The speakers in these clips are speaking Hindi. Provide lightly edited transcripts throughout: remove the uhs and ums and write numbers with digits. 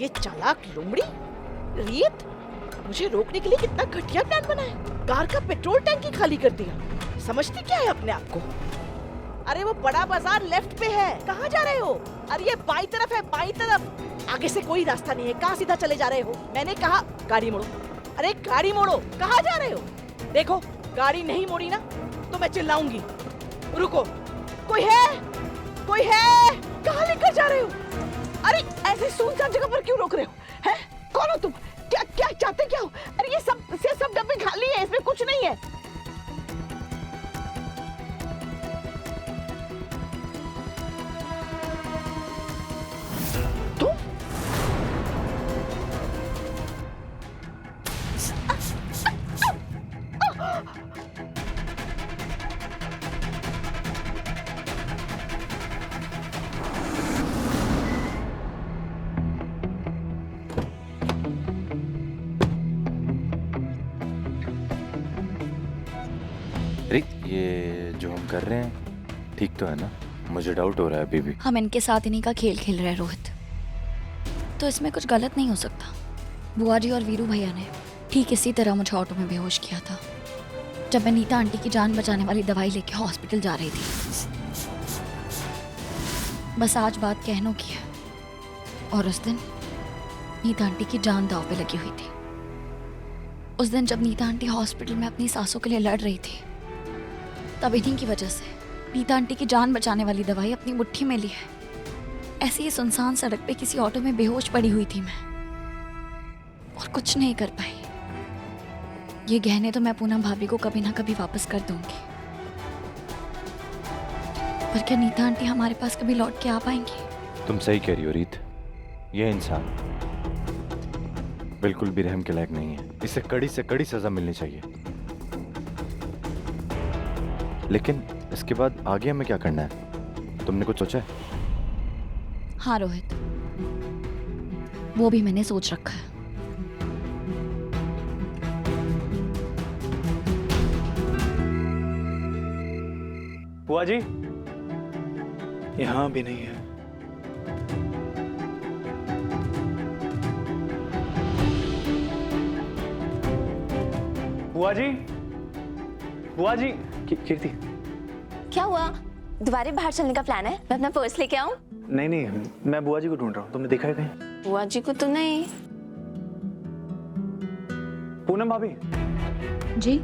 ये चालाक लोमड़ी रीत मुझे रोकने के लिए कितना घटिया प्लान बनाया। कार का पेट्रोल टैंक ही खाली कर दिया। समझती क्या है अपने आप को? अरे वो बड़ा बाजार लेफ्ट पे है, कहाँ जा रहे हो? अरे ये बाई तरफ है, बाई तरफ। आगे से कोई रास्ता नहीं है, कहाँ सीधा चले जा रहे हो? मैंने कहा गाड़ी मोड़ो। अरे गाड़ी मोड़ो, कहाँ जा रहे हो? देखो गाड़ी नहीं मोड़ी ना तो मैं चिल्लाऊंगी। रुको, कोई है? कोई है? कहाँ लेकर जा रहे हो? अरे ऐसे सुनसान जगह पर क्यों रोक रहे हो? हैं? कौन हो तुम? क्या क्या चाहते क्या हो? अरे ये सब डब्बे खाली है, इसमें कुछ नहीं है। तुम? रिक, ये जो हम कर रहे हैं ठीक तो है ना? मुझे डाउट हो रहा है अभी भी। हम इनके साथ इन्हीं का खेल खेल रहे हैं रोहित, तो इसमें कुछ गलत नहीं हो सकता। बुआ जी और वीरू भैया ने ठीक इसी तरह मुझे ऑटो में बेहोश किया था जब मैं नीता आंटी की जान बचाने वाली दवाई लेके हॉस्पिटल जा रही थी। बस आज बात कहनों की है, और उस दिन नीता आंटी की जान दांव पे लगी हुई थी। उस दिन जब नीता आंटी हॉस्पिटल में अपनी सांसों के लिए लड़ रही थी, तब इन्हीं की वजह से नीता आंटी की जान बचाने वाली दवाई अपनी मुट्ठी में ली है। ऐसे ही सुनसान सड़क पे किसी ऑटो में बेहोश पड़ी हुई थी मैं, और कुछ नहीं कर पाई। ये गहने तो मैं पूनम भाभी को कभी ना कभी वापस कर दूंगी, पर क्या नीता आंटी हमारे पास कभी लौट के आ पाएंगी? तुम सही कह रही हो रीत, यह इंसान बिल्कुल भी रहम के लायक नहीं है। इसे कड़ी से कड़ी सजा मिलनी चाहिए। लेकिन इसके बाद आगे हमें क्या करना है? तुमने कुछ सोचा है? हाँ रोहित, वो भी मैंने सोच रखा है। बुआ जी यहाँ भी नहीं है। बुआ जी, बुआ जी। कीर्ति, क्या हुआ? दोबारा बाहर चलने का प्लान है? मैं अपना पर्स लेके आऊं? नहीं नहीं, मैं बुआ जी को ढूंढ रहा हूँ। तुमने देखा है कहीं? बुआ जी को तो नहीं। पूनम भाभी जी?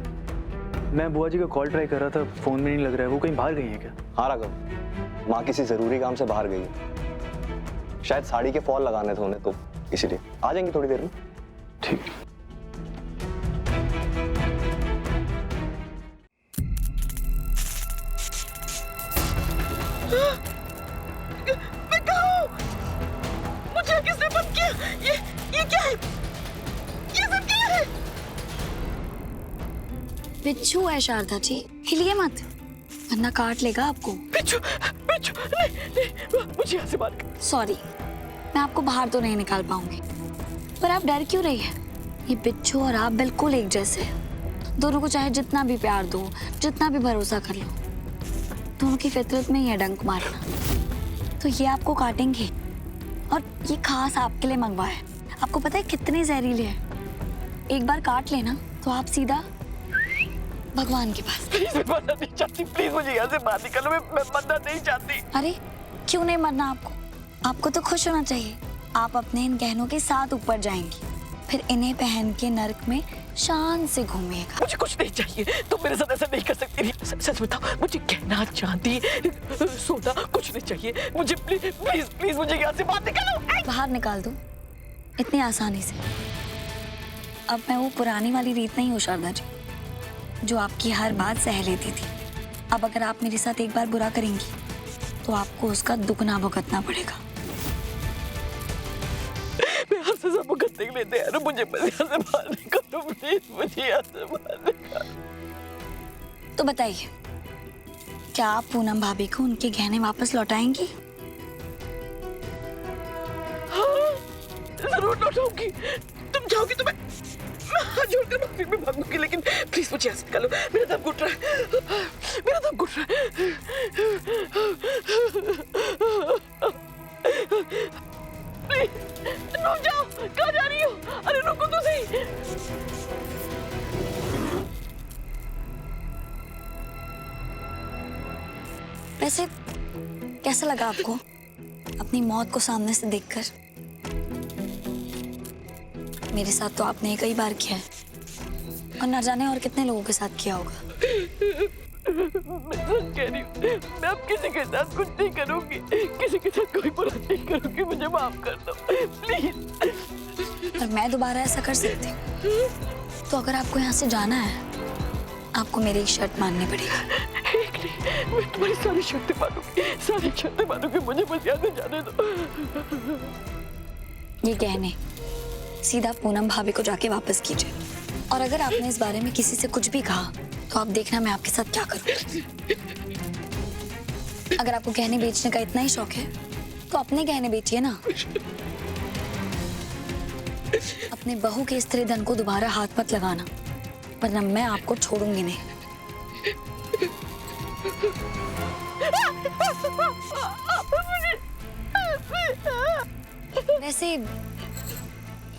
मैं बुआ जी का कॉल ट्राई कर रहा था, फोन में नहीं लग रहा है। वो कहीं बाहर गई है क्या? हाँ राघव, माँ किसी जरूरी काम से बाहर गई है। शायद साड़ी के फॉल लगाने थे उन्हें, तो इसीलिए आ जाएंगी थोड़ी देर में। ठीक। मैं कहाँ हूँ? मुझे किसने बंद किया? ये क्या है? ये सब क्या है? बिच्छू है शारदा जी, हिलिए मत वरना काट लेगा आपको। बिच्छू, बिच्छू, नहीं, मुझे यहाँ से बाहर कर। सॉरी, मैं आपको बाहर तो नहीं निकाल पाऊंगी, पर आप डर क्यों रही है? ये बिच्छू और आप बिल्कुल एक जैसे हैं। दोनों को चाहे जितना भी प्यार दो, जितना भी भरोसा कर लो, दोनों की फितरत में ही है डंक मारना। तो ये आपको काटेंगे, और ये खास आपके लिए मंगवाया है। आपको पता है कितने जहरीले हैं? एक बार काट लेना तो आप सीधा भगवान के पास। प्लीज, मैं मरना नहीं चाहती। प्लीज मुझे यहाँ से बाहर निकालो। मैं मरना नहीं चाहती। अरे क्यों नहीं मरना आपको? आपको तो खुश होना चाहिए। आप अपने इन गहनों के साथ ऊपर जाएंगी, फिर इन्हें पहन के नर्क में शान से घूमेगा। मुझे कुछ नहीं चाहिए, तुम मेरे साथ ऐसा नहीं कर सकती। सच बताओ, मुझे गहना, चांदी, सोना कुछ नहीं चाहिए। मुझे प्लीज प्लीज प्लीज मुझे यहाँ से बाहर निकालो। बाहर निकाल दूं इतनी आसानी से? अब मैं वो पुरानी वाली रीत नहीं हूँ शारदा जी, जो आपकी हर बात सह लेती थी। अब अगर आप मेरे साथ एक बार बुरा करेंगी तो आपको उसका दुगना भुगतना पड़ेगा। मैं हर सजा भुगतने के लिए तैयार हूँ। मुझे बस यहाँ से बाहर निकालो प्लीज, मुझे यहाँ से बाहर निकालो। तो बताइए, क्या आप पूनम भाभी को उनके गहने वापस लौटाएंगी? हाँ, जरूर लौटाऊंगी। तुम चाहोगी तो मैं हाथ जोड़कर नौकरी में भागूंगी, लेकिन प्लीज मुझे यहाँ से निकालो। मेरा दम घुट रहा है, मेरा दम घुट रहा है। प्लीज रुक जाओ, कहाँ जा रही हो? अरे रुको तो सही। वैसे कैसा लगा आपको अपनी मौत को सामने से देखकर? मेरे साथ तो आपने कई बार किया है और न जाने और कितने लोगों के साथ किया होगा। मैं कह रही हूँ, मैं अब किसी के साथ कुछ नहीं करूंगी, किसी के साथ कोई बुरा नहीं करूंगी, मुझे माफ कर दो प्लीज। पर मैं दोबारा ऐसा कर सकती हूँ, तो अगर आपको यहाँ से जाना है आपको मेरी एक शर्त माननी पड़ेगी। एक नहीं, मैं तुम्हारी सारी शर्तें मानूंगी, सारी शर्तें मानूंगी, मुझे बस यहाँ से जाने दो। ये गहने सीधा पूनम भाभी को जाके वापस कीजिए, और अगर आपने इस बारे में किसी से कुछ भी कहा तो आप देखना मैं आपके साथ क्या करूँ। अगर आपको गहने बेचने का इतना ही शौक है तो अपने गहने बेचिए ना। अपने बहू के स्त्री धन को दोबारा हाथ मत लगाना, वरना मैं आपको छोड़ूंगी नहीं। वैसे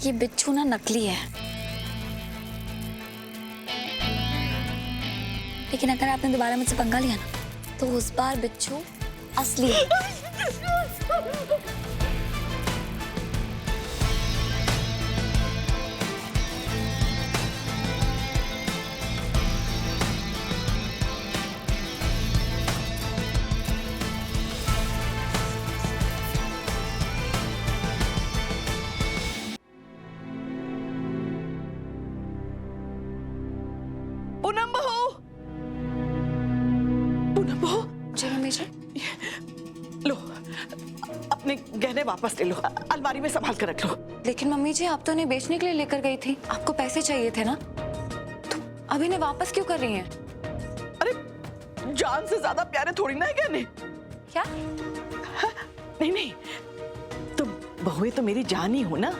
ये बिच्छू ना नकली है, लेकिन अगर आपने दोबारा मुझसे पंगा लिया ना तो उस बार बिच्छू असली है। पूनम बहू, पूनम बहू, जी मम्मी जी। लो अपने गहने वापस ले लो, अलमारी में संभाल कर रख लो। लेकिन मम्मी जी आप तो उन्हें बेचने के लिए लेकर गई थी, आपको पैसे चाहिए थे ना, तो अब इन्हें वापस क्यों कर रही हैं? अरे जान से ज्यादा प्यारे थोड़ी ना है गहने। क्या? नहीं नहीं, तुम बहुएं तो मेरी जान ही हो ना,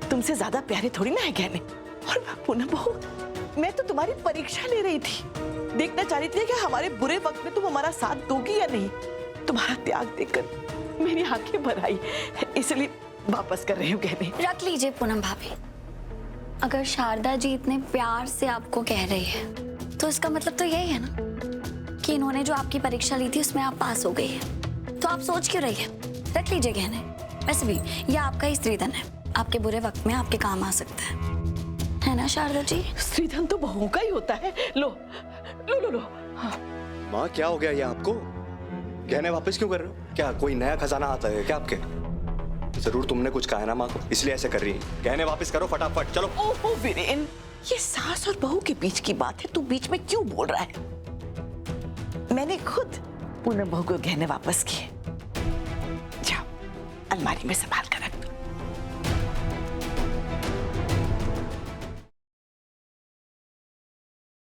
तुमसे ज्यादा प्यारे थोड़ी ना है गहने। और पूनम बहू, मैं तो तुम्हारी परीक्षा ले रही थी, देखना चाह रही थी कि हमारे बुरे वक्त में तुम हमारा साथ दोगी या नहीं। तुम्हारा त्याग देखकर मेरी आंखें भर आई, इसलिए वापस कर रही हूँ गहने। रख लीजिए पूनम भाभी। अगर शारदा जी इतने प्यार से आपको कह रही है तो इसका मतलब तो यही है ना कि इन्होंने जो आपकी परीक्षा ली थी उसमें आप पास हो गई है। तो आप सोच क्यों रही है? रख लीजिए गहने। वैसे भी ये आपका ही स्त्रीधन है, आपके बुरे वक्त में आपके काम आ सकता है ना शारदा जी? स्त्रीधन तो बहुओं का ही होता है। लो लो लो लो। हाँ। माँ क्या हो गया ये आपको? गहने वापस क्यों कर रहे हो? क्या कोई नया खजाना आता है क्या आपके? जरूर तुमने कुछ कहा है ना माँ को, इसलिए ऐसे कर रही है। गहने वापस करो फटाफट, चलो। ओहो वीरेन, ये सास और बहू के बीच की बात है, तू बीच में क्यों बोल रहा है? मैंने खुद पूनम बहू को गहने वापस किए। जाओ अलमारी में संभाल कर